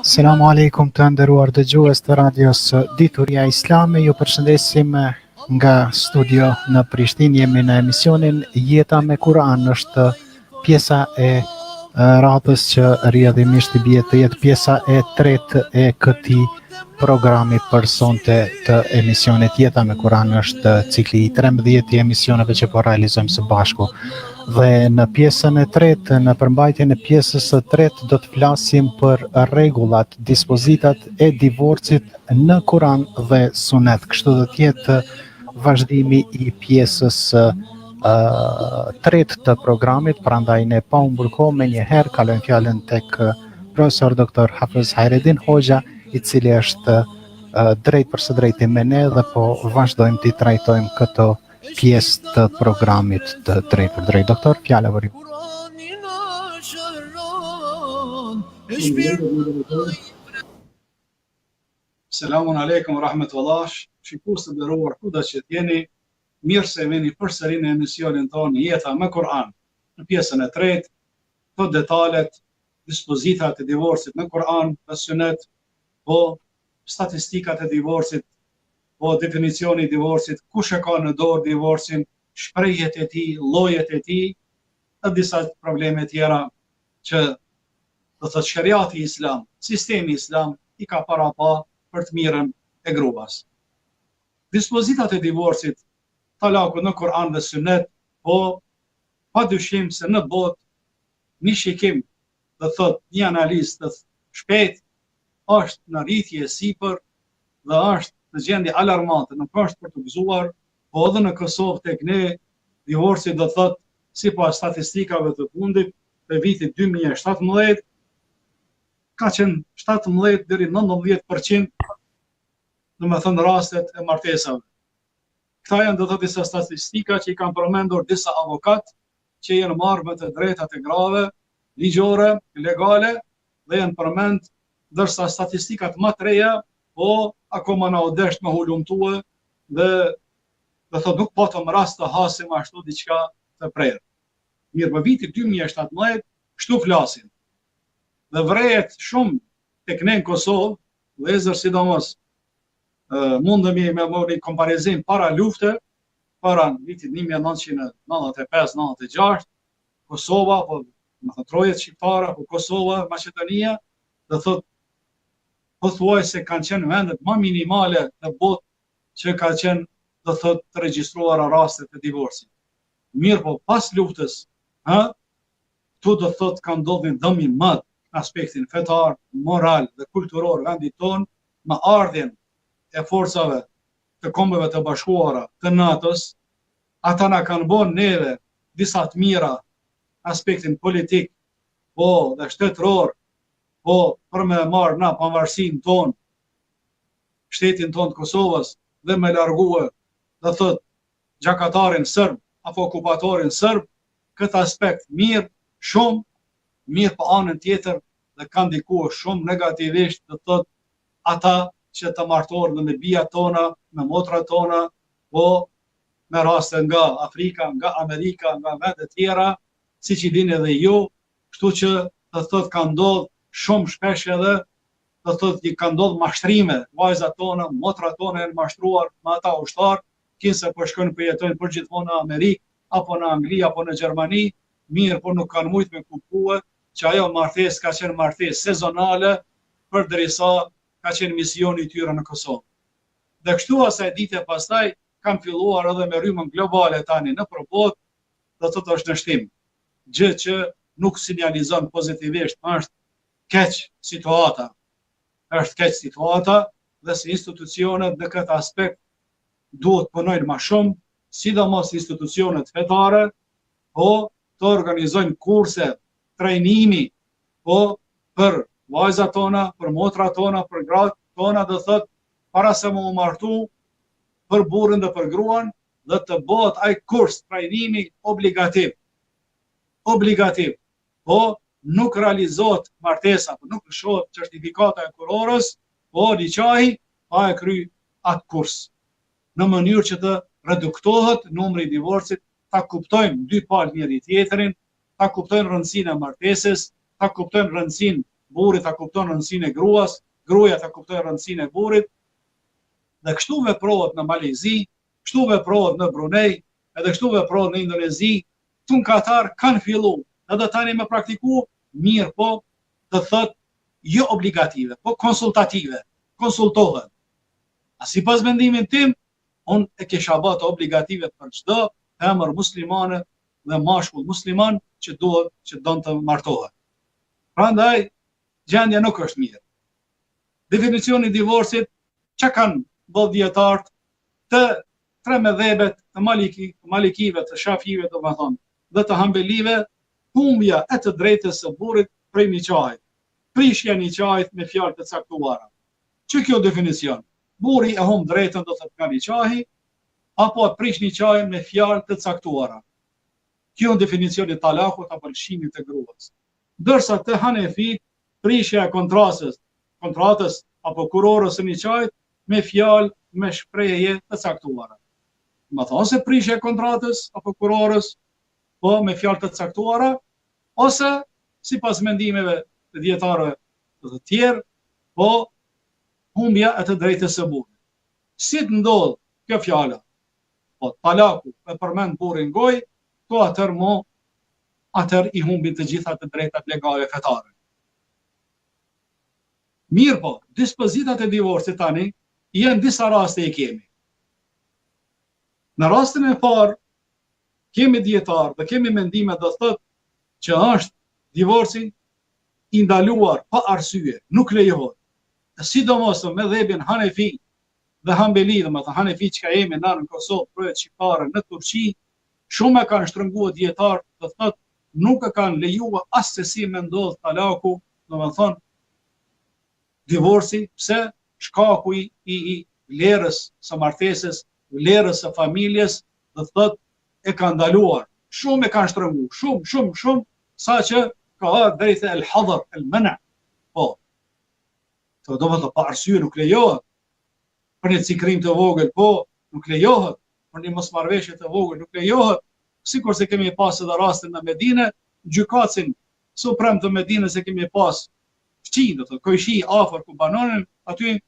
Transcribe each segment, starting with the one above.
Selamu alaikum të nderuar dëgjues të radios Dituria Islame, ju përshëndesim nga studio në Prishtinë. Jemi në emisionin Jeta me Kur'an, është pjesa e radhës që rrjedhimisht i bie të jetë pjesa e tretë e këtij programi për sonte të emisionit Jeta me Kur'an. Është cikli i 13 i emisioneve që po realizojmë së bashku. Dhe në pjesën e tretë, në përmbajtjen e pjesës së tretë, do të flasim për rregullat, dispozitat e divorcit në Kur'an dhe Sunet. Kështu do të jetë vazhdimi i pjesës tretë të programit, prandaj ne pa humbur kohë, menjëherë kalojmë fjalën tek profesor doktor Hafiz Hajreddin Hoxha, i cili është drejt për së drejti me ne dhe po vazhdojmë të trajtojmë këto pjesë të programit të drejt për drejt. Doktor, fjala për ju. Selamun alaikum rahmetullah. Shikues të nderuar, kudo që jeni, mirë se vini përsëri në emisionin tonë Jeta me Kur'an. Në pjesën e tretë, të detalet, dispozitat e divorcit në Kur'an dhe Sunet, po statistikat e divorcit, po definicioni i divorcit, kush e ka në dorë divorcin, shprehjet e tij, llojet e tij, dhe disa probleme tjera që do të thotë shariati islam, sistemi islam i ka para pa për të mirën e gruas. Dispozitat e divorcit, talaku në Kur'an dhe Sunet, po padyshim se në botë një shikim, do thotë një analizë të shpejtë, është në rritje sipër dhe është në gjendje alarmante, nuk është për të gëzuar, po edhe në Kosovë tek ne divorci do thotë sipas statistikave të fundit të vitit 2017 ka qenë 17 deri 19%, domethënë rastet e martesave. Këta janë do thotë disa statistika që i kanë përmendur disa avokat që janë marrë me të drejtat e grave, ligjore, legale dhe janë përmend, ndërsa statistikat më të reja po akoma na u desht me hulumtue dhe do thotë nuk patëm rast të hasim ashtu diçka të prerë. Mirë, për vitin 2017 kështu flasin. Dhe vrejet shumë tek ne në Kosovë, vëllezër sidomos mundemi me një komparizim para lufte, para vitit 1995-96, Kosova, po më thënë trojet shqiptare, po Kosova, Maqedonia, do thotë pothuajse kanë qenë vendet më minimale në botë që ka qenë, do thotë, të regjistruara rastet e divorcit. Mirë, po pas luftës, këtu do thotë ka ndodhur një dëm i madh në aspektin fetar, moral dhe kulturor vendit tonë, me ardhjen e forcave të Kombeve të Bashkuara të NATO-s. Ata na kanë bën neve disa të mira aspektin politik, po dhe shtetëror, po për me marrë na pavarësinë tonë, shtetin tonë të Kosovës, dhe me largue, dhe thot, gjakatarin sërb, apo okupatorin sërb, këtë aspekt mirë, shumë, mirë për anën tjetër, dhe kanë ndikuar shumë negativisht, dhe thot, ata që të martohen me bijat tona, me motrat tona, po me raste nga Afrika, nga Amerika, nga vende tjera, siç i dini edhe ju, kështu që dhe thot ka ndodhur shumë shpesh edhe, do thotë që ka ndodhur mashtrime, vajzat tona, motrat tona janë mashtruar me ata ushtar, kinse po shkojnë po jetojnë përgjithmonë në Amerikë, apo në Angli, apo në Gjermani, mirë, por nuk kanë mujt me kuptue që ajo martesë ka qenë martesë sezonale, përderisa ka qenë misioni i tyre në Kosovë. Dhe kështu asaj dite pastaj kanë filluar edhe me rrymën globale tani në botë, do thotë është në shtim. Gjë që nuk sinjalizon pozitivisht, është keq situata. Është keq situata dhe si institucionet në këtë aspekt duhet punojnë më shumë, sidomos institucionet fetare, po të organizojnë kurse, trajnimi, po për vajzat tona, për motrat tona, për gratë tona, dhe thot, para se më martu, për burrin dhe për gruan, dhe të bëhet ai kurs trajnimi obligativ. Obligativ. Po nuk realizohet martesa, po nuk shohet certifikata e kurorës, po liçaji pa e kry atë kurs. Në mënyrë që të reduktohet numri i divorcit, ta kuptojmë dy palë njëri tjetrin, ta kuptojnë rëndësinë e martesës, ta kuptojnë rëndësinë burrit, ta kupton rëndësinë e gruas, gruaja ta kupton rëndësinë e burrit. Dhe kështu veprohet në Malezi, kështu veprohet në Brunei, edhe kështu veprohet në Indonezi. Këtu në Katar kanë filluar, edhe tani me praktiku, mirë po, të thot jo obligative, po konsultative, konsultohen. A sipas mendimin tim, unë e kisha bërë të obligative për çdo femër muslimane dhe mashkull musliman që duhet që don të martohet. Prandaj gjendja nuk është mirë. Definicioni i divorcit, çka kanë bërë dietarët të tre medhebet të malikive, të shafive, domethënë, dhe të hambelive, humbja e të drejtës së burrit prej niqahit, prishja e niqahit me fjalë të caktuara. Që kjo definicion? Burri e humb drejtën do të nga niqahi, apo prish niqahin me fjalë të caktuara. Kjo është definicioni i talakut apo lëshimit të gruas. Ndërsa të Hanefit, prishja e kontratës apo kurorës së niqahit me fjalë, me shprehje të caktuara. Më thonë se prishja e kontratës apo kurorës, po me fjalë të caktuara, ose sipas mendimeve të dietarëve të tjerë, po humbja e të drejtës së burrit. Si të ndodh kjo fjala? Po talaku e përmend burrin gojë, po atër i humbin të gjitha të drejtat legale fetare. Mirë po, dispozitat e divorcit tani, janë disa raste i kemi. Në rastin e parë, kemi dietar dhe kemi mendime dhe thotë që është divorci i ndaluar pa arsye, nuk lejohet. Sidomos me dhëbin Hanefi dhe Hambeli, domethënë Hanefi që ka jemi në Kosovë, projet shqiptare në Turqi, shumë e kanë shtrënguar dietar dhe thotë nuk e kanë lejuar as se si me ndodh talaku, domethënë divorci, pse shkaku i vlerës së martesës, vlerës së familjes, dhe thotë e kanë ndaluar. Shumë e kanë shtrënguar, shumë, sa që ka ardhur deri te el-hadr, el-mana'. Po. Do të thotë pa arsye nuk lejohet. Për një cikrim të vogël, po, nuk lejohet. Për një mosmarrveshje të vogël nuk lejohet. Sikur se kemi pas edhe rastin në Medinë, gjykatësin suprem të Medinës e kemi pas fqi, do të kojshi afër ku banonin, aty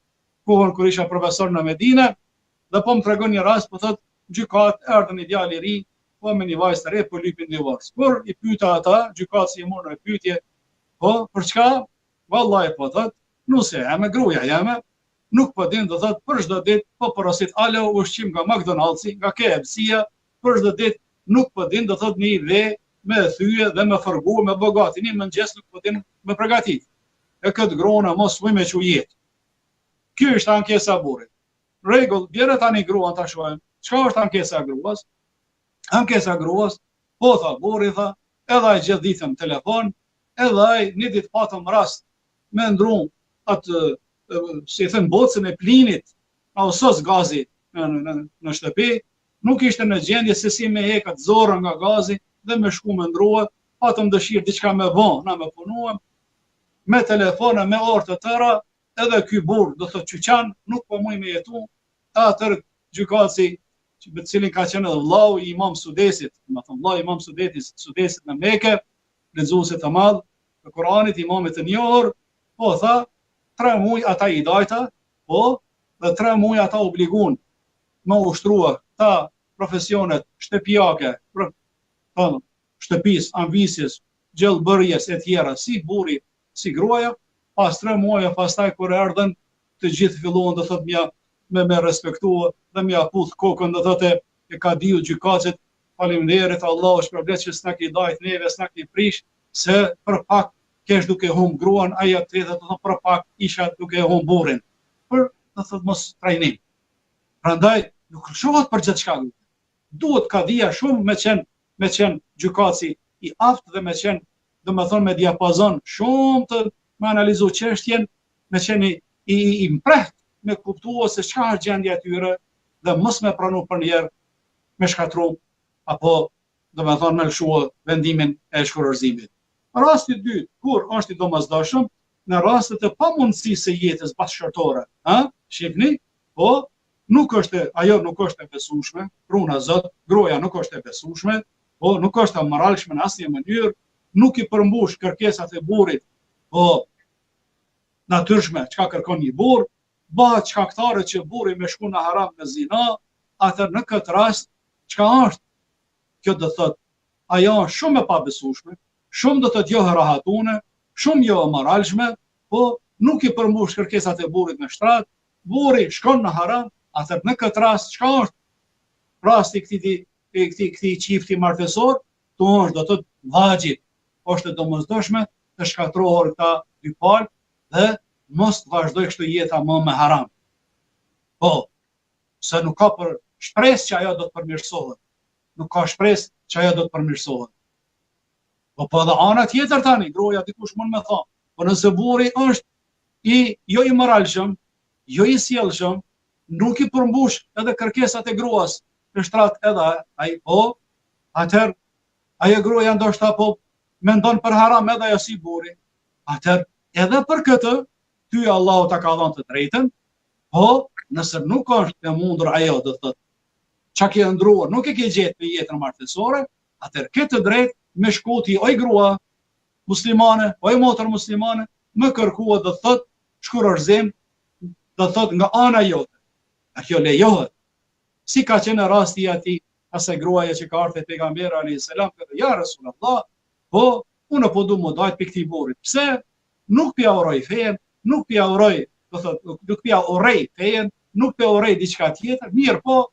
kohën kur isha profesor në Medinë, dhe po më tregon një rast, po thotë gjykat erdhën një djalë i ri, po me një vajzë të re, po lypin divorc. Kur i pyeta ata, gjykatësi i morën në pyetje, po për çka? Vallahi po thotë, nuse jam gruaja jam, nuk po din, do thotë për çdo ditë, po porosit alo ushqim nga McDonald's-i, nga KFC-ja, për çdo ditë nuk po din, do thotë një ide me thyje dhe me fërgu, me bogatin, një mëngjes nuk po din me përgatit. E këtë grona mos vuj me që jetë. Kjo është ankesa e burrit. Rregull, bjerë tani gruan ta shohim. Çka është ankesa e gruas? Ankesa e gruas, po tha burri tha, edhe ai gjithë ditën në telefon, edhe ai një ditë patëm rast me ndrum atë si thën bocën e plinit, ose gazi në shtëpi, nuk ishte në gjendje se si me hekat zorën nga gazi dhe me shku me ndruat, patëm dëshirë diçka me vonë, na me punuam, me telefone, me orë të tëra, edhe ky burr do thotë qyqan, nuk po muj me jetu, atër gjykatësi, me cilin ka qenë edhe vllau i Imam Sudesit, më thënë vllau i Imam Sudesit në Mekë, lexuesit të madh të Kuranit, imamit të njohur, po tha, 3 muaj ata i dajta, po, dhe 3 muaj ata obligun me ushtrua ta profesionet shtëpiake, shtëpis, anvisjes, gjellëbërjes e tjera, si burri, si gruaja, pas 3 muaj, pastaj kur erdhen, të gjithë filluan dhe thotë me respektua dhe me aputh kokën dhe thotë e ka diu gjykatësit, faleminderit Allah është problem që s'na ki dajt neve, s'na ki prish, se për pak kesh duke humb gruan, aja të dhe thotë për pak isha duke humb burrin. Për dhe thotë mos trajnim. Prandaj, nuk shohat për gjithë shka. Duhet kadia shumë me qenë gjykatësi i aftë dhe me qenë, dhe me thonë me diapazon shumë të me analizu çështjen, me qenë i mpreht, me kuptua se çka është gjendja e tyre dhe mos me pranu për njerë me shkatru apo do me thonë me lëshua vendimin e shkurorzimit. Rasti i dytë, kur është i domosdoshëm, në rastet e pamundësisë së jetës bashkëshortore, shihni, po ajo nuk është e besueshme, pruna zot, gruaja nuk është e besueshme, po nuk është e moralshme në asnjë mënyrë, nuk i përmbush kërkesat e burrit, po natyrshme çka kërkon një burr, bëhet shkaktare që burri me shku në haram në zina, atëherë në këtë rast çka është? Kjo do thotë ajo është shumë e pabesueshme, shumë do thotë jo e rahatune, shumë jo e moralshme, po nuk i përmbush kërkesat e burrit me shtrat, burri shkon në haram, atëherë në këtë rast çka është? Rasti këtij çifti martesor, to është do thotë vajib, është e domosdoshme të shkatrohen këta dy palë dhe mos të vazhdoj kështu jeta më me haram. Po, se nuk ka për shpresë që ajo do të përmirësohet. Nuk ka shpresë që ajo do të përmirësohet. Po edhe ana tjetër tani, groja dikush mund me thonë, po nëse burri është jo i moralshëm, jo i sjellshëm, nuk i përmbush edhe kërkesat e gruas në shtrat edhe ai, po, atëherë ajo gruaja ndoshta po mendon për haram edhe ajo si burri. Atëherë edhe për këtë ty Allahu ta ka dhënë të drejtën, po nëse nuk është e mundur ajo do thotë çka ke ndruar, nuk e ke gjetë në jetën martësore, atëherë ke të drejtë me shkuti oj grua muslimane, oj motër muslimane, më kërkua do thotë shkurorzim, do thotë nga ana jote. A kjo lejohet? Si ka qenë rasti i atij asaj gruaje që ka ardhur te pejgamberi alayhis salam, ja Rasulullah, po unë po du më dajt për këtij burrit. Pse? Nuk pja uroj fejen, nuk pja uroj, do thotë, nuk pja uroj fejen, nuk pja uroj diçka tjetër, mirë po,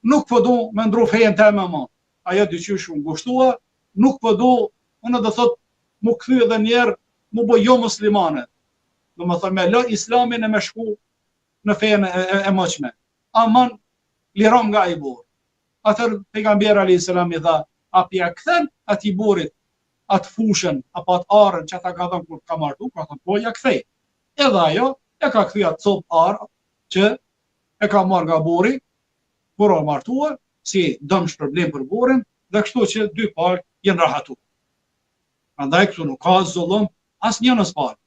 nuk po du me ndru fejen teme më. Ajo dyqysh u ngushtua, nuk po du, unë do thotë, mu kthy edhe njerë, mu bo jo muslimane. Do më thonë me lë islamin e me shku në fejen e moqme. Aman, lirom nga i burr. Atëherë pejgamberi alayhis salam i tha, a pja kthen atij burrit atë fushën, apo atë arën që ata ka dhënë kur ka martu, ka thënë, po ja kthej. Edhe ajo, e ka kthyer atë copë arë që e ka marrë nga burri, kur o martuar, si dëmsh problem për burrin, dhe kështu që dy palë jenë rahatu. Prandaj këtu nuk ka zullum asnjënës palë.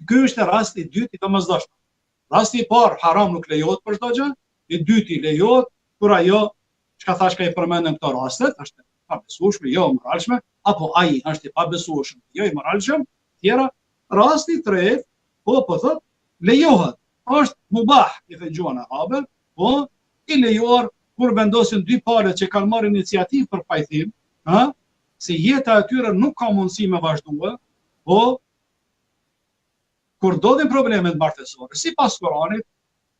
Ky është rasti i dytë i domosdoshëm. Rasti i parë haram nuk lejohet për çdo gjë, i dyti lejohet kur ajo, çka thash ka i përmendën këto rastet, është pabesueshme, jo moralshme, apo ai është i pabesueshëm, jo i moralshëm, tjera. Rasti i tretë, po thotë, lejohet, është mubah, i thënë gjuhën arabe, po i lejuar kur vendosin dy palët që kanë marrë iniciativë për pajtim, se jeta e tyre nuk ka mundësi me vazhdua, po kur ndodhin problemet martësore, sipas Kuranit,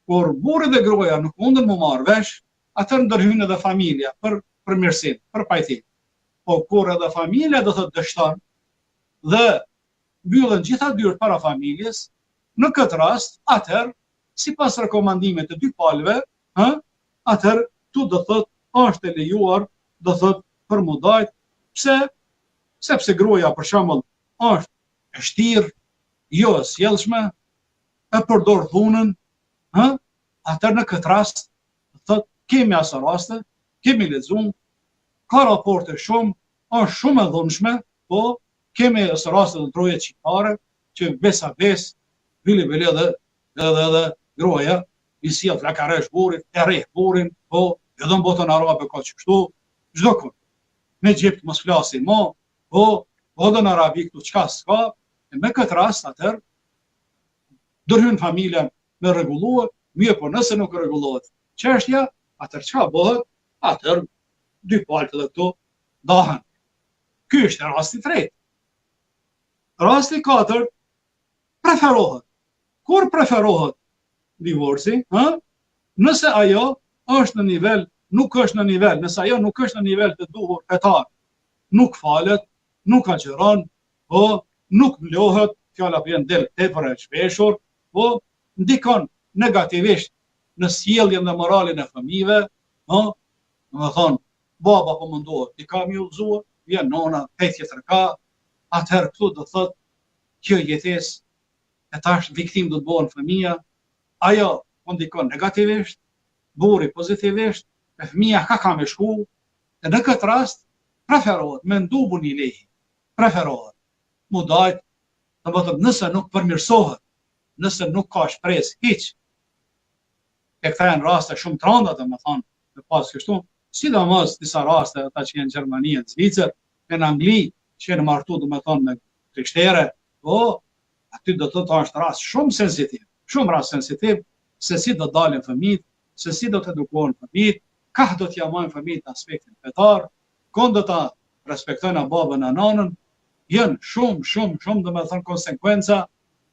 kur burri dhe gruaja nuk mundën më marrë vesh, atëherë ndërhyjnë edhe familja për mirësim, për pajtim. Po kur edhe familja do thotë dështon dhe mbyllen gjitha dyert para familjes, në këtë rast, atëherë sipas rekomandimeve të dy palëve, atëherë tu do thotë është e lejuar, do thotë për mudajt. Pse? Sepse gruaja për shembull është e shtirë, jo e sjellshme, e përdor dhunën, atëherë në këtë rast, do thotë kemi asë raste, kemi lexuar, ka raporte shumë, është shumë e dhunshme, po kemi asë raste të troje qipare, që besa bes, bili edhe gruaja, i sjell flakaresh burrit, e rreh burrin, po edhe në botën arabe ka që kështu, çdo kur. Me gjipt mos flasin mo, po edhe në Arabi këtu çka s'ka, e me këtë rast atëherë ndërhyn familja me rregulluar, mirë po nëse nuk rregullohet çështja, atëherë çka bëhet? Atëherë dy palët edhe këtu ndahen. Ky është rasti i tretë. Rasti i katërt preferohet. Kur preferohet divorci, nëse ajo është në nivel, nuk është në nivel, nëse ajo nuk është në nivel të duhur fetar, nuk falet, nuk agjeron, po nuk mlohet, fjala vjen del tepër e shpeshur, po ndikon negativisht në sjelljen dhe moralin e fëmijëve, do thonë, baba po mundohet, i ka mjellzuar, vjen nona, tjetër ka, atëherë këtu do thotë kjo jetesë e tash viktim do të bëhen fëmija, ajo po ndikon negativisht, burri pozitivisht, e fëmija ka me shku, e në këtë rast preferohet, me ndubu një lehi, preferohet, mu dajt, të më thëmë nëse nuk përmirësohet, nëse nuk ka shpresë hiq, e këta janë raste shumë të rënda, dhe më thonë, me pas kështu, sidomos disa raste, ata që janë në Gjermani, në Zvicër, në Angli, që janë martu me krishtere, po aty do të thotë është rast shumë sensitiv, se si do dalin fëmijët, se si do të edukohen fëmijët, ka do t'ja marrin fëmijët në aspektin fetar, kon do ta respektojnë babën e nanën, janë shumë domethënë konsekwenca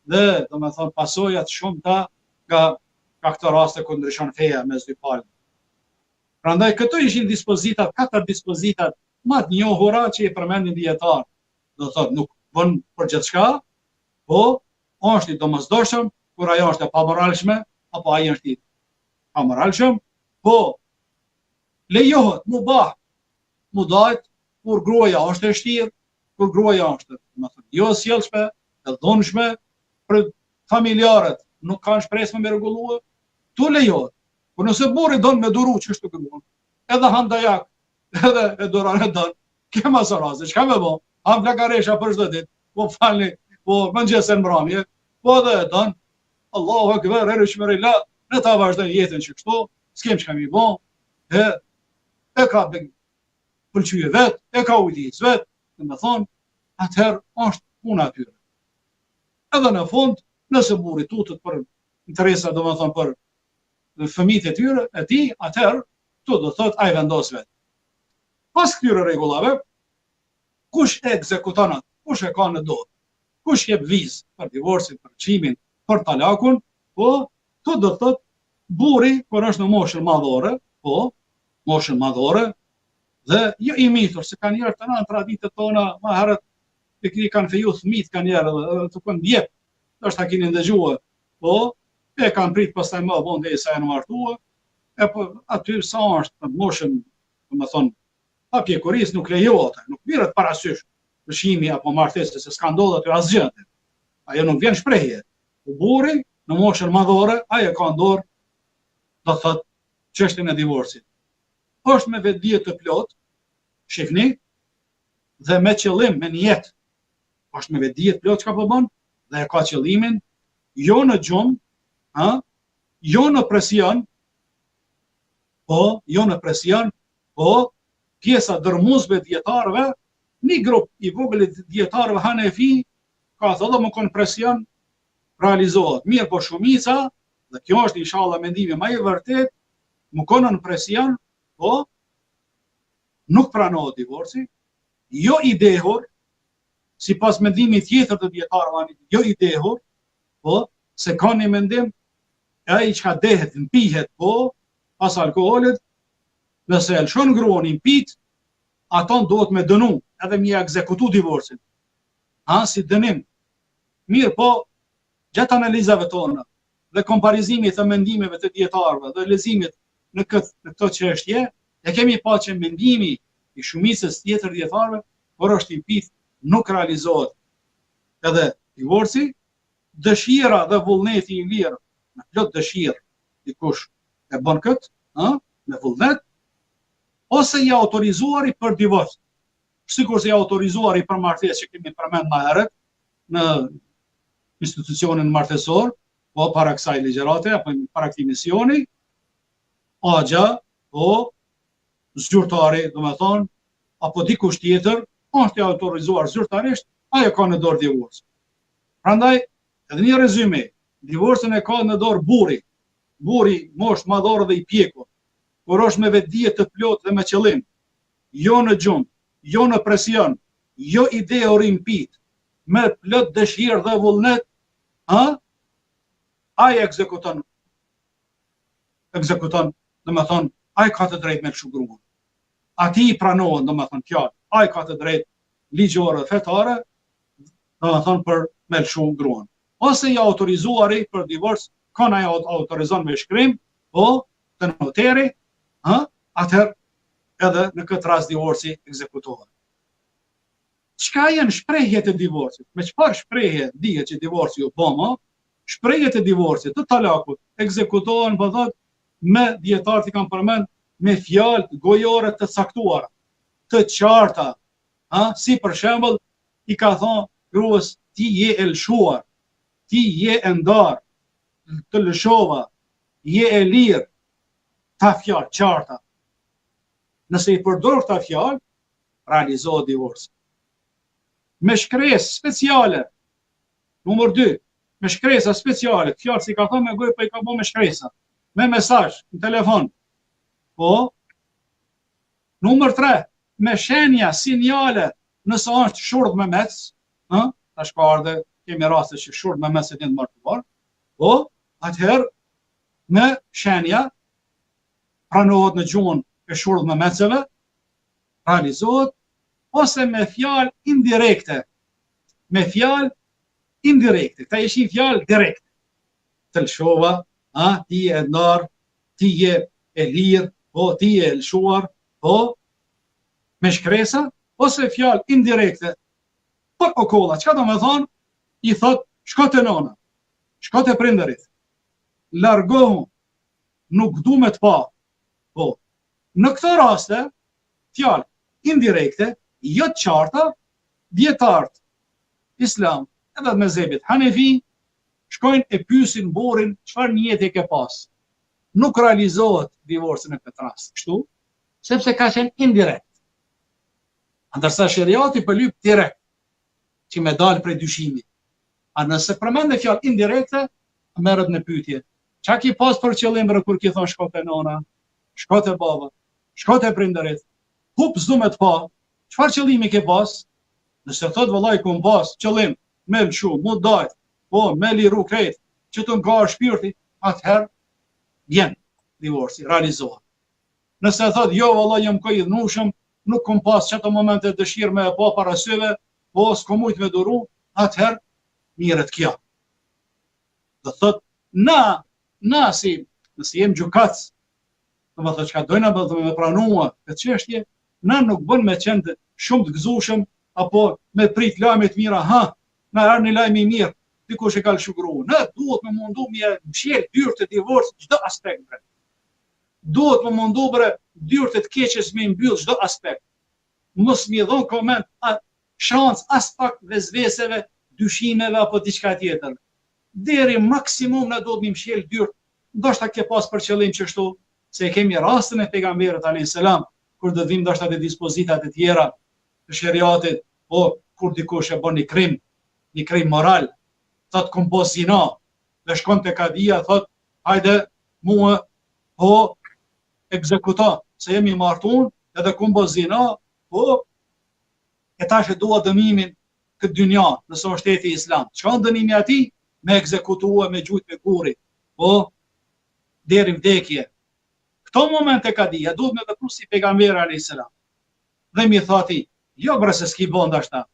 dhe domethënë pasojat shumëta nga këto raste ku ndryshon feja mes dy palëve. Prandaj këto ishin dispozitat, 4 dispozitat më të njohura që i përmendin dietar. Do thotë nuk bën për gjithçka, po është i domosdoshëm kur ajo është e pamoralshme apo ai është i pamoralshëm, po lejohet mu dajt kur gruaja është e shtirë, kur gruaja është jo e sjellshme, e dhunshme, për familjarët nuk kanë shpresë me rregullue, tu lejohet. Por nëse burri don me duru çështë gruan, edhe handajak, edhe e duron e don, kema soraze, çka me bë? Ham flakaresha për çdo ditë, po falni, po mëngjesën mbrëmje, po edhe e don. Allahu akbar, erishmerilla, ne ta vazhdojmë jetën që kështu, s'kem çka mi bë, e ka pëlqyje vet, e ka ujtës vet, me thonë, atëherë është puna atyre. Edhe në fund, nëse burri tutet për interesa, do me thonë, për fëmijët e tyre, e ti, atëherë, tu do thotë, ai vendos vet. Pas këtyre rregullave, kush e ekzekuton atë, kush e ka në dorë, kush jep vizë për divorcin, për çimin, për talakun, po, tu do thotë, burri, kur është në moshën madhore, po, moshën madhore, dhe jo i mitur, se kanë njerë të në traditët tona, ma herët, e këni kanë feju thmit, kanë njerë, dhe të kënë djep, është ta kini ndëgjua, po, e kanë prit pas taj më vonë dhe i sa e në martua, e po, aty sa është të moshën, të më thonë, pa pjekuris nuk lejohet, nuk mirët parasysh, pëshimi apo martesë, se s'ka ndodhë aty asgjëte. Ajo nuk vjen shprehje. U burri, në moshën madhore, ajo ka ndorë, do thot, çështjen e divorcit. Është me vetdije të plot, shihni, dhe me qëllim, me niyet. Është me vetdije të plot çka po bën, dhe e ka qëllimin jo në gjumë, jo në presion, po pjesa dërmuesve dietarëve, një grup i vogël dietarëve Hanefi ka thënë më kon presion realizohet. Mirë, po shumica, dhe kjo është inshallah mendimi më i vërtet, më konën presion, po nuk pranohet divorci, jo i dehur, sipas mendimit tjetër të dietarëve, jo i dehur, po se ka një mendim, ai çka dehet, mpihet, po pas alkoolit, nëse e lëshon gruan i mpit, aton duhet me dënu, edhe me ekzekutu divorcin. Si dënim. Mirë, po gjatë analizave tona dhe komparizimit të mendimeve të dietarëve dhe leximit në këtë çështje, e kemi pa që mendimi i shumicës tjetër dietarëve, por është i mpit, nuk realizohet edhe divorci, dëshira dhe vullneti i lirë, në plot dëshirë, dikush e bën këtë, me vullnet, ose i autorizuari për divorc. Sikur se i autorizuari për martesë që kemi përmend më herët në institucionin martesor, po para kësaj ligjërate apo para këtij misioni, agja, po zyrtari, domethënë, apo dikush tjetër është i autorizuar zyrtarisht, ajo ka në dorë divorc. Prandaj, edhe një rezume, divorcin e ka në dorë burri. Burri moshë madhore dhe i pjekur, por është me vetdije të plot dhe me qëllim, jo në gjumë, jo në presion, jo ide orimpit, me plot dëshirë dhe vullnet, ai ekzekuton, dhe me thonë, ai ka të drejt me lëshu gruan. Ati i pranohen, dhe me thonë, fjallë, ai ka të drejt ligjore fetare, dhe me thonë, për me lëshu gruan. Ose i autorizuari për divorc, kanë ai autorizon me shkrim, po të noteri, atëherë edhe në këtë rast divorci ekzekutohet. Çka janë shprehjet e divorcit? Me çfarë shprehje dihet që divorci u bë? Shprehjet e divorcit, të talakut, ekzekutohen, po thotë, me dietarët i kanë përmend me fjalë gojore të caktuara, të qarta, si për shembull i ka thonë gruas ti je e lëshuar, ti je e ndar, të lëshova, je e lirë, ta fjalë qarta. Nëse i përdor këta fjalë, realizohet divorci. me shkresë speciale. Numër 2, me shkresa speciale, fjalë si ka thënë me gojë, po i ka bë me shkresa, me mesazh në telefon. Po. Numër 3, me shenja, sinjale, nëse është shurdh me mec, tash ka ardhe, kemi raste që shurdh me mec e të martuar, po, atëherë me shenja pranohet në gjuhën e shurdh me meceve, realizohet, ose me fjalë indirekte. Me fjalë indirekte. Këta ishin fjalë direkte. Të lëshova, ti e ndarë, ti e lirë, po, ti e lëshuar, po, me shkresa, ose fjalë indirekte. Për okolla, çka do me thonë, i thot, shko të nona, shko të prinderit, largohu, nuk du me të pa, po. Në këtë raste, fjalë indirekte, jo të qarta, dietarët islam, edhe me zebit Hanefi, shkojnë e pyesin burrin çfarë niyeti ke pas. Nuk realizohet divorci në këtë rast, kështu, sepse ka qenë indirekt. Ndërsa sheriati për lyp direkt, që me dalë prej dyshimit. A nëse përmende fjalë indirekte, merret në pyetje. Çka ki pas për qëllim kur ki thon shko te nona, shko te baba, shko te prindërit, hup s'du me të pa, çfarë qëllimi ke pas? Nëse thot vëllai kum pas qëllim me lëshu, mu dajt, po, me liru krejt, që të nga shpirti, atëherë, vjen divorci, realizohet. Nëse thot, jo, vëllai jam ko i dhnushëm, nuk kum pas çato momente dëshirë me e pa para syve, po, s'ko mujt me duru, atëherë, mirët kjo. Dhe thot, na si, nëse jem gjukac, dhe më thot, çka dojna me pranua këtë çështje, na nuk bën me qenë shumë të gëzushëm, apo me prit lajmet mira, na erë një lajmë i mirë, dikush e ka lëshu gruan. Ne duhet me mundu me mshjel dyrë të divorcit çdo aspekt. Duhet me mundu bre dyrë të keqes me mbyll çdo aspekt. Mos mi dhon koment shans as pak vezveseve, dyshimeve apo diçka tjetër. Deri maksimum na duhet me mshjel dyrë. Ndoshta ke pas për qëllim çështu, se kemi rastin e pejgamberit alayhis salam, kur do vim ndoshta te dispozitat e tjera të sheriatit, o kur dikush e bën një krim moral, thot kum po zina, dhe shkon te kadia, thot hajde mua po ekzekuto, se jemi martuar, edhe kum po zina, po e tash e dua dënimin këtë dynja, nëse është shteti islam. Çka dënimi atij? Me ekzekutua me gjujt me kurri, po deri vdekje. Këto momente kadia duhet me vepru si pejgamberi alayhis salam. Dhe mi thati, jo bre se s'ki bon dashta.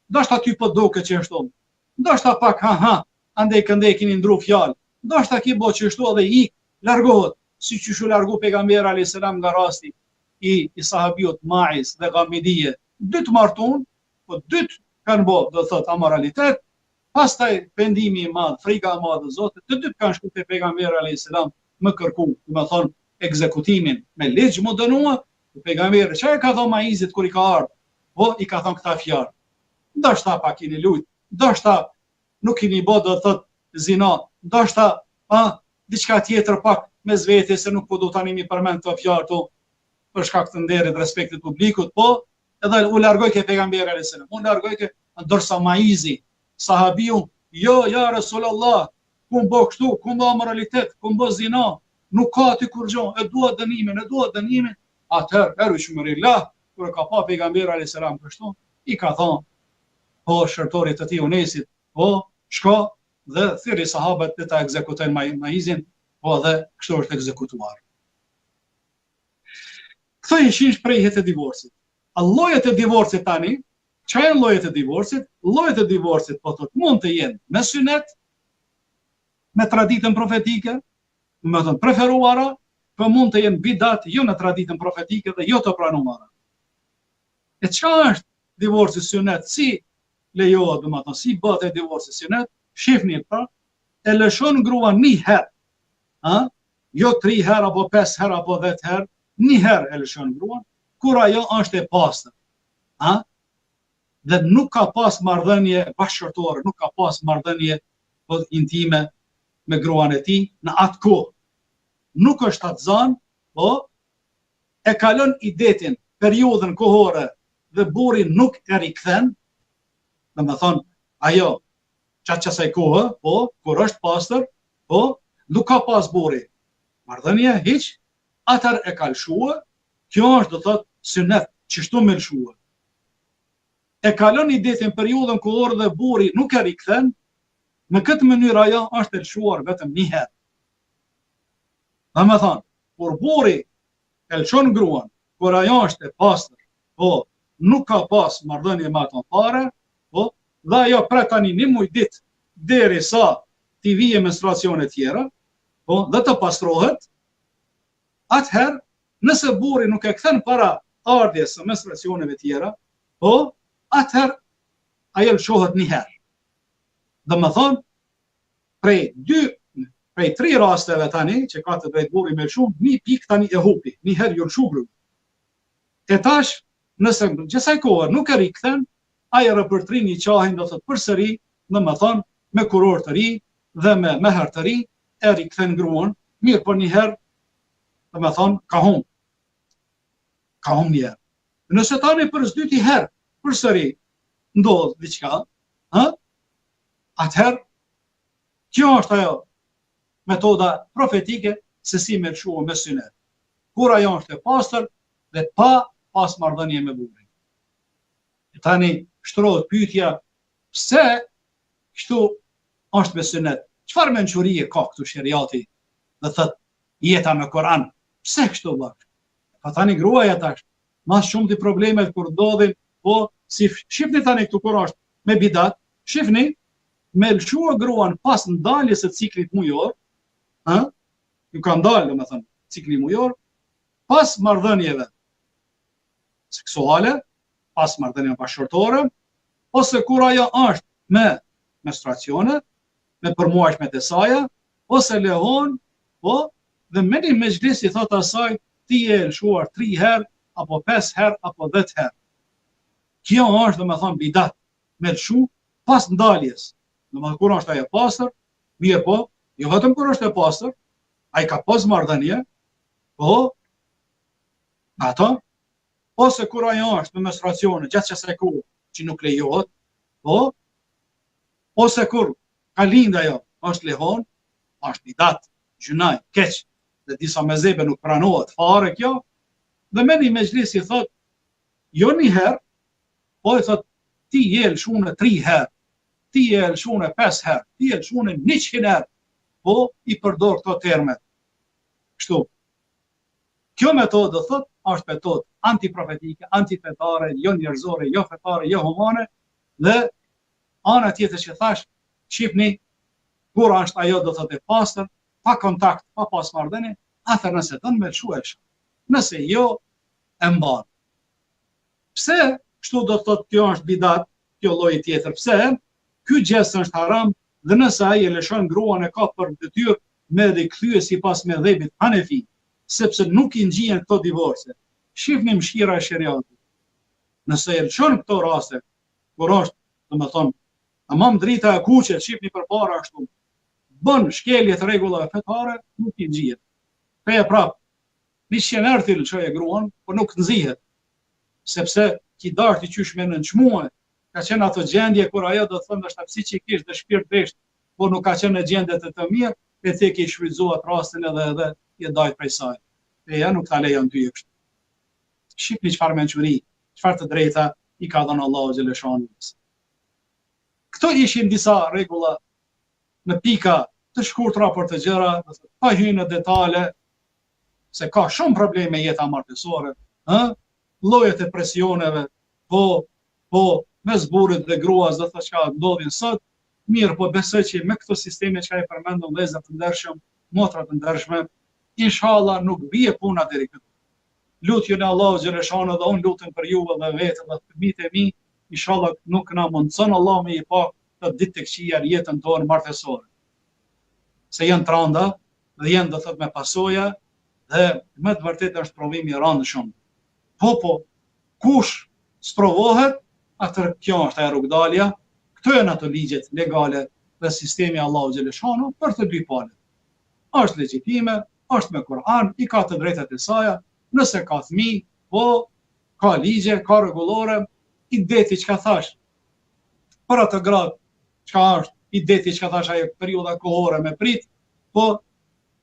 Dashta ty po duke që ashtu. Dashta pak andej këndej kini ndru fjalë. Dashta ki bo që ashtu edhe ik, largohet. Si që shu largu pejgamberi alayhis salam nga rasti i sahabiut Maiz dhe Ghamidije. Dytë martun, po dytë kanë bo, do thot, amoralitet, pastaj pendimi i madh, frika e madhe e Zotit, të dytë kanë shku te pejgamberi alayhis salam më kërku, do të thon ekzekutimin me ligj më dënua, pejgamberi çfarë ka thënë Maizit kur i ka ardhur? Po i ka thënë këta fjalë. Ndoshta pak keni lut, ndoshta nuk keni bë do thot zina, ndoshta diçka tjetër pak mes vetes se nuk po do tani mi përmend këto fjalë këtu për shkak të nderit, respektit publikut, po edhe u largoi ke pejgamberi alayhis salam. U largoi ke ndërsa Maizi, sahabiu, jo ja Rasulullah, kum bo kështu, kum bo moralitet, kum bo zina, nuk ka aty kur gjë, e dua dënimin, atëherë eru shumërillah, kur ka pa pejgamberi alayhis salam kështu, i ka thonë, po shërtorit të tij Unesit, po shko dhe thirrri sahabët të ta ekzekutojnë Maizin, po dhe kështu është ekzekutuar. Këto ishin shprehjet e divorcit. A llojet e divorcit tani, çfarë janë llojet e divorcit? Llojet e divorcit po thotë mund të jenë me synet, me traditën profetike, me të preferuara, po mund të jenë bidat jo në traditën profetike dhe jo të pranuara. E çfarë është divorci synet? Si lejohet, domethënë, si bëhet divorci synet? Shihni pra, e lëshon gruan një herë, jo 3 herë apo 5 herë apo 10 herë, një herë e lëshon gruan, kur ajo është e pastër. Dhe nuk ka pas marrëdhënie bashkëshortore, nuk ka pas marrëdhënie intime me gruan e tij në atë kohë. Nuk është atë zanë, po e kalon idetin, periudhën kohore dhe burri nuk e rikthen, Domethënë, ajo çatë kësaj kohë, po kur është pastër, po nuk ka pas burri marrëdhënie hiç, atër e ka lëshua, kjo është do thotë sunet çështu me lëshua. E kalon i detin periudhën ku orë dhe burri nuk e rikthen, në këtë mënyrë ajo është e lëshuar vetëm një herë. Domethënë, kur burri e lëshon gruan, kur ajo është e pastër, po nuk ka pas marrëdhënie me ato fare, po dhe ajo pret tani një muj ditë derisa t'i vijë menstruacione tjera, po dhe të pastrohet, atëherë nëse burri nuk e kthen para ardhjes së menstruacioneve tjera, po atëherë ajo lëshohet një herë. Domethënë, prej 3 rasteve tani që ka të drejt burri me lëshu, një pikë tani e hupi, një herë ju lëshu grup. E tash, nëse gjithsaj kohë nuk e rikthen, ajo rëpërtrin një qahin do thotë përsëri, domethënë me kuror të ri dhe me meher të ri, e rikthen gruan, mirë për një herë, domethënë ka humb. Ka humb një herë. Nëse tani për s'dyti herë përsëri ndodh diçka, atëherë kjo është ajo metoda profetike se si me lëshua me synet. Kur ajo është e pastër dhe pa pas marrëdhënie me burrin. Tani shtrohet pyetja, pse kështu është me synet? Çfarë mençurie ka këtu sheriati? Dhe thot jeta në Koran, pse kështu bën? Pa tani gruaja tash, mas shumë të problemet kur ndodhin, po si shifni tani këtu kur është me bidat, shifni me lëshua gruan pas ndaljes së ciklit mujor, ju ka ndalë domethënë cikli mujor, pas marrëdhënieve seksuale, pas marrëdhënieve bashkëtorë, ose kur ajo është me menstruacione, me përmuajshmet e saj, ose lehon, po dhe me një mezhlis i thot asaj, ti e lëshuar 3 herë, apo 5 herë, apo 10 herë. Kjo është domethënë bidat, me lëshu pas ndaljes. Domethënë kur është ajo pastër, mirë po, jo vetëm kur është e pastër, ai ka pas marrëdhënie, po ato, ose kur ajo është me menstruacione gjatë kësaj kohe që nuk lejohet, po ose kur ka lind ajo, është lehon, është bidat, gjunaj, keq, dhe disa mezhebe nuk pranohet fare kjo, dhe me një mezhlis i thot, jo një herë, po i thot, ti je lëshune 3 herë, ti je lëshune 5 herë, ti je lëshune 100 herë, po i përdor këto termet. Kështu. Kjo metodë, thot, është metodë antiprofetike, antifetare, jo njerëzore, jo fetare, jo humane, dhe ana tjetër që thash, shifni, kur është ajo do thotë e pastër, pa kontakt, pa pas marrëdhënie, atëherë nëse don me lëshu e lëshon. Nëse jo, e mban. Pse kështu do thotë kjo është bidat, kjo lloj tjetër? Pse? Ky gjest është haram dhe nëse ai e lëshon gruan e ka për detyrë me rikthye sipas mëdhëbit Hanefi, sepse nuk i ngjihen këto divorce. Shifni mëshira e sheriatit. Nëse e lëshon këto raste, kur është, domethënë, tamam drita e kuqe, shifni përpara ashtu, bën shkelje të rregullave fetare, nuk i ngjihet. Peja prap, 100 herë ti lëshoj e gruan, por nuk nxihet. Sepse ki darti qysh me nënçmuar, ka qenë ato gjendje kur ajo do të thonë është psikikisht dhe shpirt desht, por nuk ka qenë në gjendje të mirë, e the ke shfrytzuar rastin edhe je dajt prej saj. Peja nuk ta lejon ty kështu. Shifni çfarë mençuri, çfarë të drejta i ka dhënë Allahu xhaleshani. Këto ishin disa rregulla në pika të shkurtra për të gjëra, pa hyrë në detale, se ka shumë probleme jeta martësore, llojet e presioneve, po mes burrit dhe gruas do të thotë çka ndodhin sot, mirë po besoj që me këto sisteme që ai përmendon vëllezër të ndershëm, motra të ndershme, inshallah nuk bie puna deri këtu. Lutjen e Allahu xhaleshano dhe unë lutem për ju dhe vetë dhe fëmijët e mi, inshallah nuk na mundson Allah me i pa të ditë të këqija në jetën tonë martësore. Se janë tranda dhe janë do thotë me pasoja dhe me të vërtetë është provim i rëndësishëm. Po, kush sprovohet, atër kjo është e rrugdalja, këto janë ato ligjet legale dhe sistemi Allahu xhaleshano për të dy palët. Është legjitime, është me Kur'an, i ka të drejtat e saj, nëse ka fëmijë, po ka ligje, ka rregullore, i deti çka thash. për atë grad, çka është i deti çka thash ajo periudha kohore me prit, po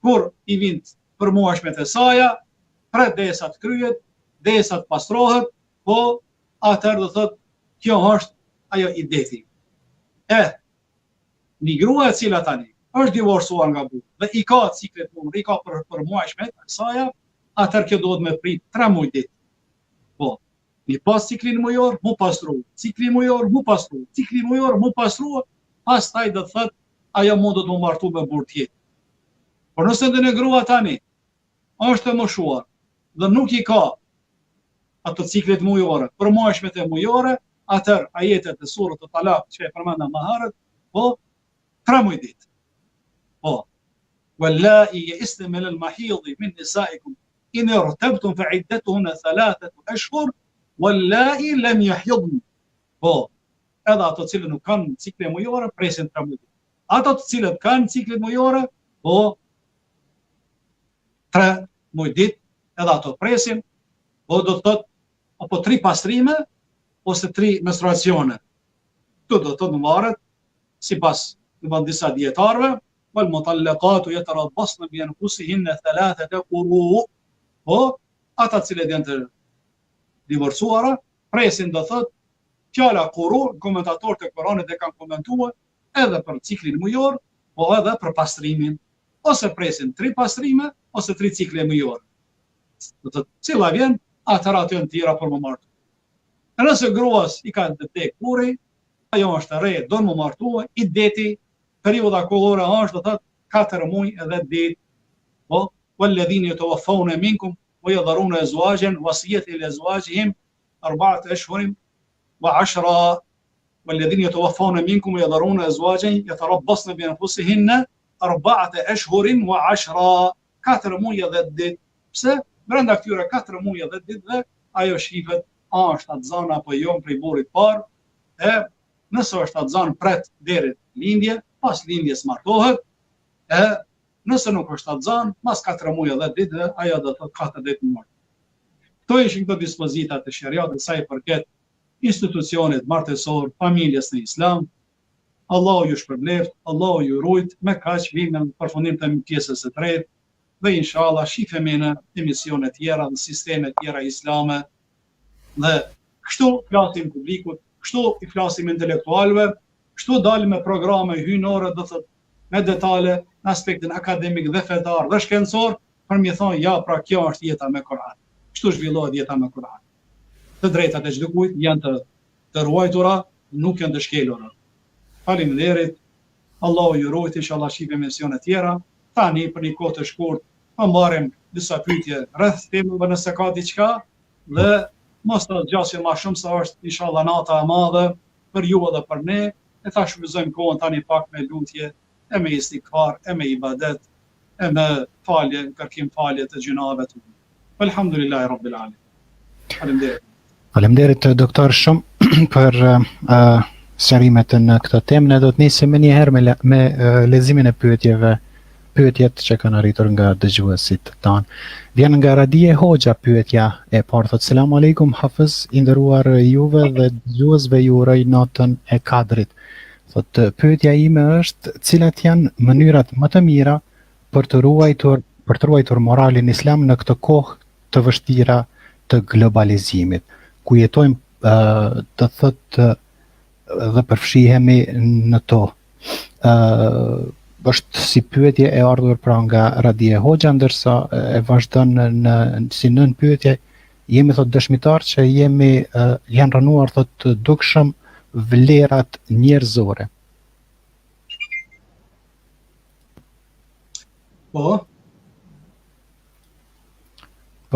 kur i vind për muajshmet e saja, pret derisa të kryhet, derisa të pastrohet, po atëherë do thotë kjo është ajo i deti. Një grua e cila tani është divorcuar nga burri dhe i ka ciklet punore, i ka për muajshmet e saja, atëherë kjo duhet me prit 3 muaj ditë. Po, një pas ciklin mujor, mu pastru, ciklin mujor, mu pastru, ciklin mujor, mu pastru, pastaj do të thotë ajo mundet mu martu me burr tjetër. Por nëse ndonjë grua tani është e moshuar dhe nuk i ka ato ciklet mujore, për muajshmet e mujore, atëherë ajetet e surës të Talak që e përmenda më herët, po 3 muaj ditë. Po, wallahi ya'isna min al-mahid min nisaikum in irtabtum fa iddatuhunna 3 ashhur wallahi lam yahidn. Po, edhe ato cilët nuk kanë cikle mujore presin 3 muaj. Ato të cilët kanë ciklet mujore, po 3 muaj ditë, edhe ato presin, po do të thotë apo 3 pastrime ose 3 menstruacione. Këtu do të thotë varet sipas disa dietarëve, wal mutallaqatu yatarabbasna bi anfusihinna 3 quru. Po ata të cilët janë të divorcuara presin do thotë fjala quru, komentatorët e Kuranit e kanë komentuar edhe për ciklin mujor, po edhe për pastrimin, ose presin 3 pastrime ose 3 cikle mujor. Do të cila vjen atëra të tjera për më martu. Nëse gruas i ka vdek burri, ajo është e re, do më martua, i deti, periudha kohore është do thotë 4 muaj edhe ditë. Po, walladhina yatawaffawna minkum wa yadharuna azwajan wasiyatan li azwajihim 4 ashhurin wa 10. والذين يتوفون منكم ويذرون أزواجا يتربصن بأنفسهن 4 أشهر و10. 4 muaj edhe ditë. Pse? Brenda këtyre 4 muaj edhe ditëve ajo shifet a është atë zanë apo jo prej burrit parë, nëse është atë zanë pret deri lindje, pas lindjes martohet, nëse nuk është atë zanë, mas 4 muaj edhe ditëve ajo do të 4 ditë më. Këto ishin këto dispozitat e shariatit sa i përket institucionit martesor, familjes në Islam. Allahu ju shpërbleft, Allahu ju rujt, me kaq vim në përfundim të pjesës së tretë dhe inshallah shifemi në emisione tjera dhe sisteme tjera islame dhe kështu flasim publikut, kështu i flasim intelektualëve, kështu dalim me programe hyjnore do thotë me detale në aspektin akademik dhe fetar dhe shkencor për më thonë ja pra kjo është jeta me Kur'an. Kështu zhvillohet jeta me Kur'an. Të drejtat e çdo kujt janë të ruajtura, nuk janë të shkelura. Faleminderit. Allahu ju ruajt, inshallah shihemi emisione tjera. Tani për një kohë të shkurtë po marrim disa pyetje rreth temave nëse ka diçka dhe mos të zgjasim më shumë sa është inshallah nata e madhe për ju edhe për ne. E ta shfrytëzojmë kohën tani pak me lutje, e me istighfar, e me ibadet, e me falje, kërkim falje të gjunave të. Alhamdulillahi rabbil alamin. Faleminderit. Faleminderit doktor shumë për sqarimet në këtë temë. Ne do të nisim më një herë me leximin e pyetjet që kanë arritur nga dëgjuesit tanë. Vjen nga Radie Hoxha pyetja e parë, thotë selam aleikum Hafiz, i nderuar juve dhe dëgjuesve ju uroj natën e Kadrit. Thotë pyetja ime është cilat janë mënyrat më të mira për të ruajtur moralin islam në këtë kohë të vështira të globalizimit, ku jetojmë të thotë dhe përfshihemi në to. Është si pyetje e ardhur pra nga Radie Hoxha, ndërsa e vazhdon si nën pyetje, jemi thotë dëshmitar që janë rënuar thotë dukshëm vlerat njerëzore. Po,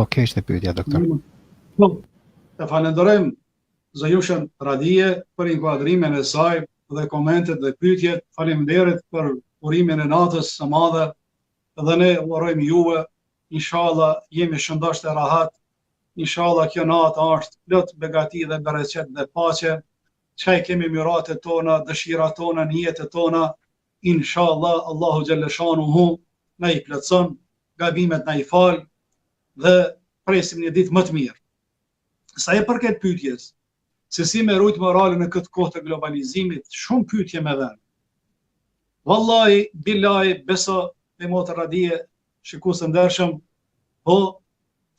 kjo ishte pyetja, doktor. Po, të falenderojmë Zëjushën Radie për inkuadrimin e saj dhe komentet dhe pyetjet. Faleminderit për urimin e natës së madhe dhe ne urojmë juve, inshallah jemi shëndosh të rahat, inshallah kjo natë është plot begati dhe bereqet dhe paqe, çka i kemi miratet tona, dëshirat tona, niyetet tona, inshallah Allahu xhalla shanuhu na i plotson, gabimet na i fal dhe presim një ditë më të mirë. Sa e përket pyetjes, se si me rujt moralin në këtë kohë të globalizimit, shumë pyetje me dhenë. Wallahi, billahi, beso me motër radije, shikusë ndershëm, po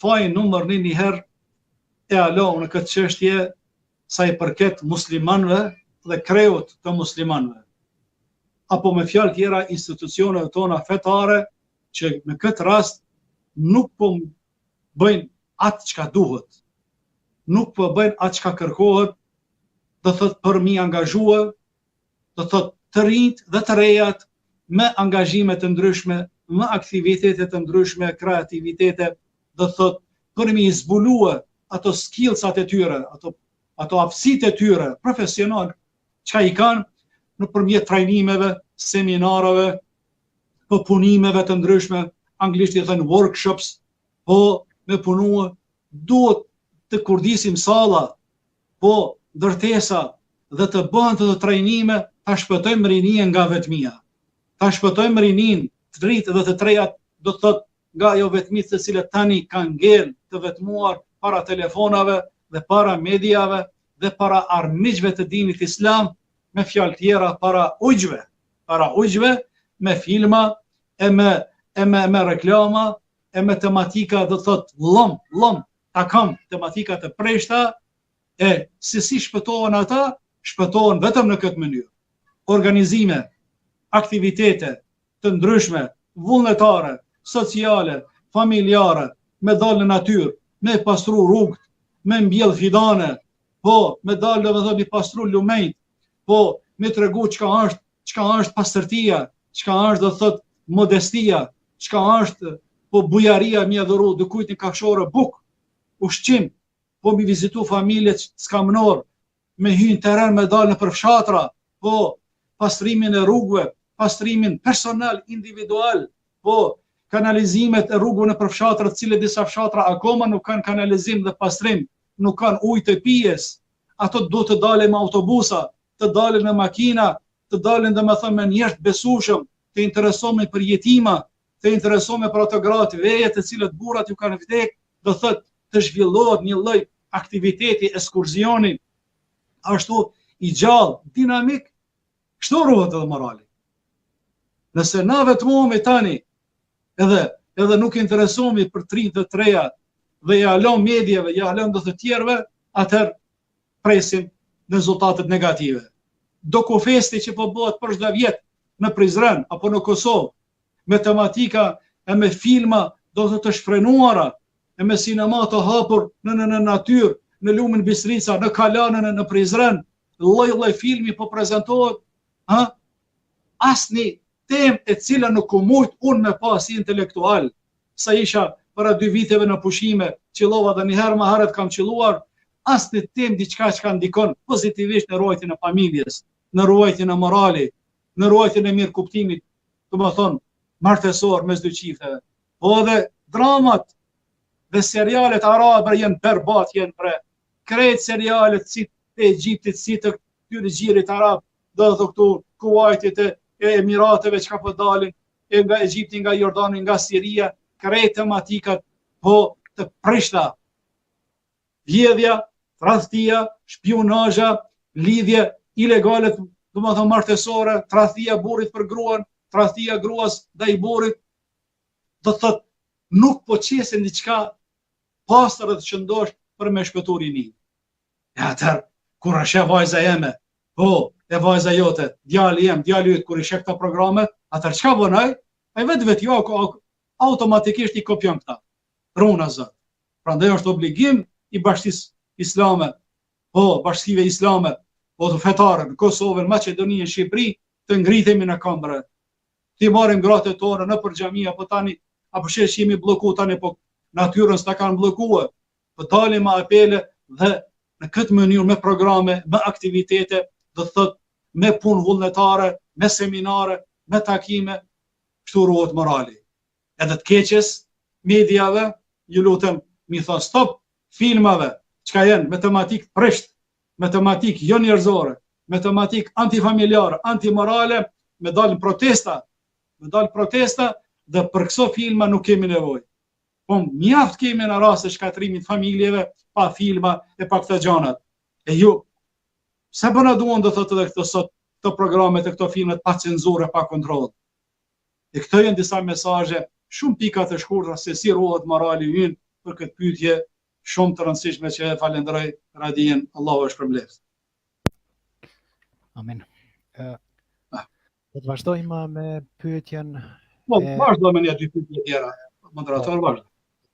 fajin numër një herë e alo në këtë çështje sa i përket muslimanëve dhe kreut të muslimanëve. Apo me fjalë tjera institucioneve tona fetare që në këtë rast nuk po bëjnë atë çka duhet. Nuk po bëjnë atë çka kërkohet, do thot për mi angazhuar, do thot të rinjt dhe të rejat me angazhime të ndryshme, me aktivitete të ndryshme, kreativitete, do thot për mi zbulue ato skillsat e tyre, ato aftësitë e tyre profesional, çka i kanë nëpërmjet trajnimeve, seminareve, po punimeve të ndryshme, anglisht i thënë workshops, po me punue, duhet të kurdisim salla, po ndërtesa dhe të bëhen të trajnime, ta shpëtojmë rinin nga vetmia. Ta shpëtojmë rinin të dritë dhe të trejat, do të thot nga ajo vetmisë të cilët tani kanë ngel të vetmuar para telefonave dhe para mediave dhe para armiqve të dinit islam, me fjalë tjera para ujgjve, me filma, e me reklama, e me tematika, do të thot lom, takam tematika të preshta, e si shpëtohen ata, shpëtohen vetëm në këtë mënyrë. Organizime, aktivitete të ndryshme, vullnetare, sociale, familjare, me dalë në natyrë, me pastru rrugët, me mbjell fidane, po me dalë dhe me pastru lumejt, po me tregu çka është pastërtia, çka është do thot modestia, çka është po bujaria mi adhuru dikujt në kafshore buk, ushqim, po mi vizitu familjet skamnor, me hyrë në terren, me dalë në përfshatra, po pastrimin e rrugëve, pastrimin personal, individual, po kanalizimet e rrugëve në përfshatra, të cilët disa fshatra akoma nuk kanë kanalizim dhe pastrim, nuk kanë ujë të pijes, ato do të dalin me autobusa, të dalin me makina, të dalin dhe me thëmë me njerëz të besueshëm, të interesohen për jetima, të interesohen për ato gratë veje të cilët burrat ju kanë vdek, do thotë të zhvillohet një lloj aktiviteti, ekskursioni, ashtu i gjallë, dinamik, kështu ruhet edhe morali. Nëse na vetëmohemi tani, edhe nuk interesohemi për trinjt dhe trejat, dhe ja lëm medjeve, ja lëm do të tjerëve, atëherë presim rezultatet negative. Dokufesti që po bëhet për çdo vjet në Prizren apo në Kosovë, me tematika e me filma do të shfrenuara, e me sinema të hapur në natyrë, në lumin Bistrica, në Kalanën, në Prizren, lloj filmi po prezantohet, asnjë temë e cila nuk u mujt unë me pas intelektual, sa isha para 2 viteve në pushime, qillova dhe një herë më herët kam qilluar, asnjë temë diçka që ndikon pozitivisht në ruajtjen e familjes, në ruajtjen e morali, në ruajtjen e mirëkuptimit, domethënë martesor mes dy çifteve. Po edhe dramat dhe serialet arabe janë berbat, janë bre. Krejt serialet si të Egjiptit, si të këtyre gjirit arab, do të këtu Kuwaitit e Emirateve që ka po dalin, e nga Egjipti, nga Jordani, nga Siria, krejt tematikat po të prishta. Vjedhja, tradhtia, shpionazha, lidhje ilegale, domethënë martesore, tradhtia burrit për gruan, tradhtia gruas ndaj burrit, do thotë nuk po qesin diçka pastër dhe të qëndosh për me shpëtu rinin. E atër, kur është e vajza jeme, po, e vajza jote, djali jem, djali jute, kur ishe këta programe, atër qka bënaj? E vetë jo, automatikisht i kopjon këta. Runa zët. Pra ndaj është obligim i bashkësisë islame, po, bashkësive islame, po të fetare, në Kosovë, në Maqedoni, në Shqipëri, të ngritemi në këmbëre. Ti marim gratë tonë në për xhamia, po tani, apo që jemi bloku tani, po natyrën s'ta kanë blokue, po dalim me apele dhe në këtë mënyrë me programe, me aktivitete, do thot me punë vullnetare, me seminare, me takime, kështu ruhet morali. Edhe të keqes, mediave, ju lutem, mi thon stop filmave, çka janë me tematik prisht, me tematik jo njerëzore, me tematik antifamiljare, antimorale, me dalë protesta, dhe për këso filma nuk kemi nevojë. Po mjaft kemi në rast të shkatrimit familjeve, pa filma e pa këta gjanat. E ju, se përna duon dhe thotë edhe këto sot, këto programet e këto filmet pa cenzurë, pa kontrol. E këto janë disa mesazhe, shumë pika të shkurtra se si ruhet morali ynë për këtë pyetje shumë të rëndësishme që e falenderoj Radien, Allahu e shpërbleft. Amin. Do të vazhdojmë me pyetjen. Po, vazhdojmë një dy pyetje tjera. Moderator, vazhdo.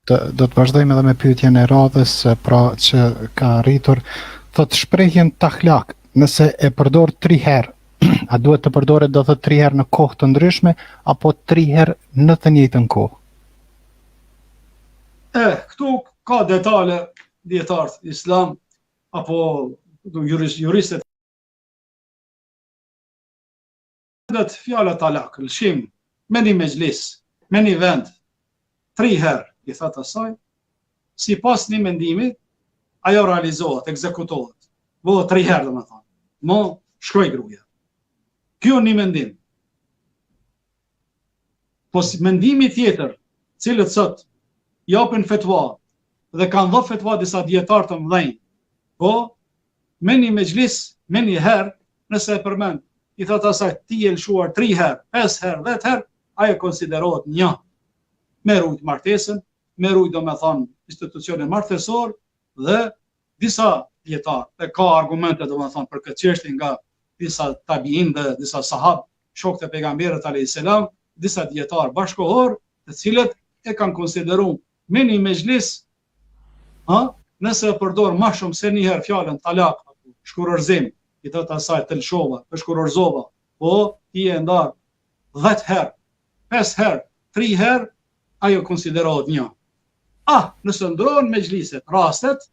Do të vazhdojmë edhe me pyetjen e radhës, pra që ka rritur, thotë shprehjen tahlak, nëse e përdor 3 herë, a duhet të përdoret do thotë 3 herë në kohë të ndryshme apo 3 herë në të njëjtën kohë? Këtu ka detale dietarët islam apo juristët. Fjala talak, lëshim, me një mejlis, me një vend, 3 herë, i thëtë asaj, si pas një mendimi, ajo realizohet, ekzekutohet. Vëllë 3 herë, dhe me thonë. Mo, shkoj gruja. Kjo një mendim. Po si mendimi tjetër, cilët sot, japin fetva, dhe kanë dhënë fetva disa dietarë të mëdhenj, po, me një mejlis, me një herë, nëse e përmend, i thëtë asaj, ti e lëshuar 3 herë, 5 herë, 10 herë, ajo konsiderohet një. Me rujt martesën, me rujt do me thonë institucionin martesor, dhe disa dietarë, dhe ka argumente do me thonë për këtë çështje nga disa tabiin dhe disa sahab, shokët e pejgamberit alayhis salam, disa dietarë bashkohor, të cilët e kanë konsideruar me një mejlis, nëse e përdor më shumë se një herë fjalën talak, shkurorzim, i thëtë asaj të lëshova, të shkurorzova, po ti e ndar 10 herë, 5 herë, 3 herë, ajo konsiderohet një. Nëse ndrohen mejliset, rastet,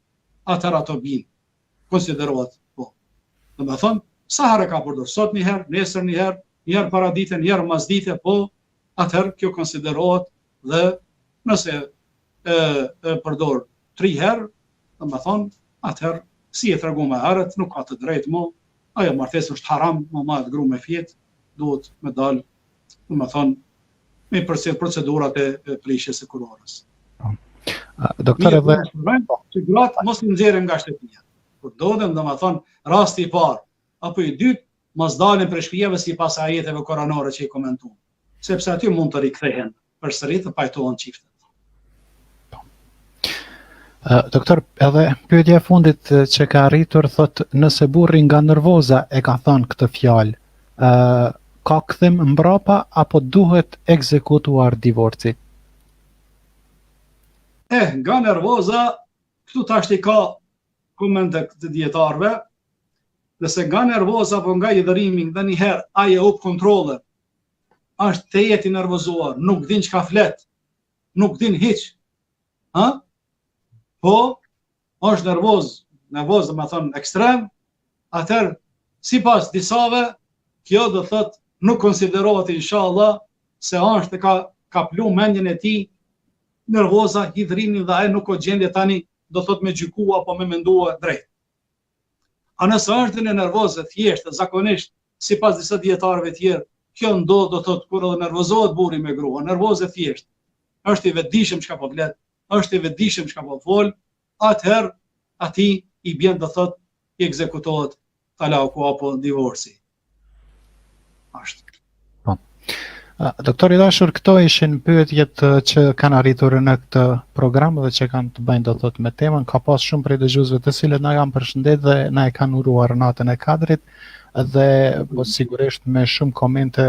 atëherë ato bin, konsiderohet po. Do me thonë, sa herë ka përdor, sot një herë, nesër një herë para dite, një herë mas dite, po, atëherë kjo konsiderohet dhe nëse e përdor 3 herë, do me thonë, atëherë, si e tregu me herët, nuk ka të drejtë mo, ajo martesë është haram, më madhë gru me fjetë, duhet me dalë, do me thonë, me përcjell procedurat e prishjes së kurorës. Doktor edhe që gratë mos i nxjerrin nga shtëpia. Kur dodhem, do me thonë, rasti i parë apo i dytë, mos dalin prej shtëpive sipas ajeteve koranore që i komentuam, sepse aty mund të rikthehen përsëri të pajtohen çiftet. Doktor, edhe pyetja e fundit që ka arritur thotë nëse burri nga nervoza e ka thënë këtë fjalë, ka kthim mbrapa apo duhet ekzekutuar divorci? Nga nervoza, këtu tash i ka komente të dietarëve, nëse nga nervoza apo nga i dhërimi nga një herë ai e up kontrollin, është të jetë i nervozuar, nuk din çka flet, nuk din hiç. Po, është nervoz do me thonë ekstrem, atëherë, sipas disave, kjo do thotë nuk konsiderohet inshallah se është ka plu mendjen e tij nervoza, hidhrimi dhe ai nuk o gjendje tani do thotë me gjykua apo me mendua drejt. Nëse është në nervoze thjesht, zakonisht, sipas disa dietarëve tjerë, kjo ndodh do thotë kur edhe nervozohet burri me grua, nervoze thjesht. Është i vetëdijshëm çka po flet, është i vetëdijshëm çka po fol, atëherë atij i bën do thotë i ekzekutohet talaku apo divorci. Ashtu. Po. Doktor i dashur, këto ishin pyetjet që kanë arritur në këtë program dhe që kanë të bëjnë do thotë me temën. Ka pas shumë prej dëgjuesve të cilët na kanë përshëndet dhe na e kanë uruar natën e Kadrit dhe po sigurisht me shumë komente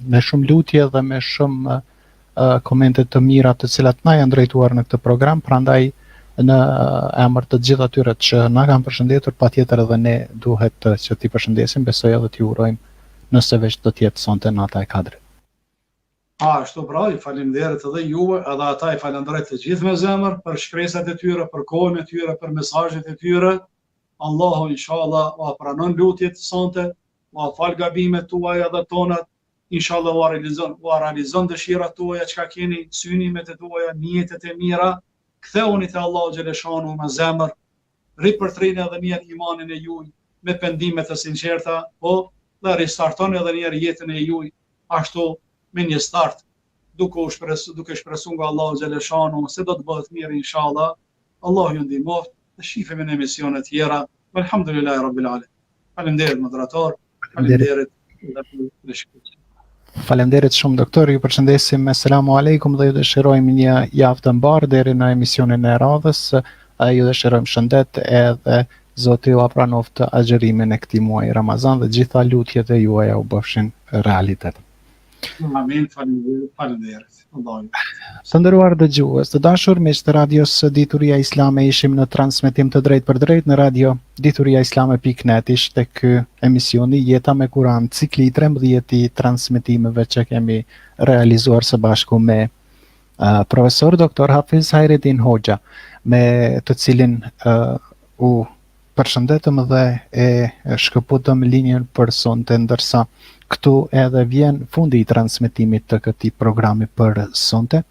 me shumë lutje dhe me shumë komente të mira të cilat na janë drejtuar në këtë program, prandaj në emër të gjithë atyre që na kanë përshëndetur, patjetër edhe ne duhet që t'i përshëndesim, besoj edhe t'ju urojmë nëse veç do t'jetë sonte nata e Kadrit. Ashtu pra, i faleminderit edhe juve, edhe ata i falenderoj të gjithë me zemër për shkresat e tyre, për kohën e tyre, për mesazhet e tyre. Allahu inshallah u pranon lutjet sonte, u fal gabimet tuaja dhe tonat. Inshallah u realizon dëshirat tuaja çka keni, synimet e tuaja, niyetet e mira. Ktheuni te Allahu xhaleshanu me zemër, ripërtrini edhe një imanin e juaj me pendime të sinqerta, po dhe ristartoni edhe një jetën e juaj ashtu me një start, duke shpresuar nga Allahu xhaleshanu se do të bëhet mirë inshallah. Allahu ju ndihmoft. të shifemi në emisione tjera. Alhamdulillahi Rabbil Alamin. Faleminderit moderator, faleminderit edhe për shkëlqyer. Faleminderit shumë doktor, ju përshëndesim, selamu alaikum dhe ju dëshirojmë një javë të mbarë deri në emisionin e radhës. Ju dëshirojmë shëndet edhe Zoti ju apranoft agjërimin e këtij muaji Ramazan dhe gjitha lutjet e juaja u bëfshin realitet. Amin, faleminderit. Allahu. Të nderuar dëgjues, të dashur miq të radios Dituria Islame, ishim në transmetim të drejtë për drejtë në radio dituriaislame.net. Ishte ky emisioni Jeta me Kur'an, cikli i 13 i transmetimeve që kemi realizuar së bashku me profesor Dr. Hafiz Hajreddin Hoxha, me të cilin u përshëndetëm dhe e shkëputëm linjën për sonte, ndërsa këtu edhe vjen fundi i transmetimit të këtij programi për sonte.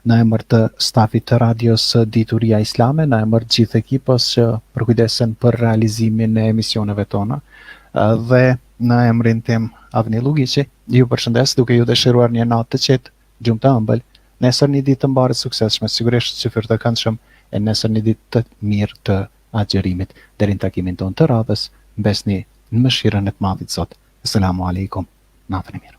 Në emër të stafit të radios Dituria Islame, në emër të gjithë ekipës që përkujdesen për realizimin e emisioneve tona, dhe në emrin tim Avni Lugiqi, ju përshëndes duke ju dëshiruar një natë të qetë, gjumë të ëmbël, nesër një ditë të mbarë suksesshme, sigurisht syfyr të këndshëm, e nesër një ditë të mirë të agjerimit. Deri në takimin tonë të radhës, mbesni në mëshirën e të Madhit Zot. Assalamu alaikum. Natën e mirë.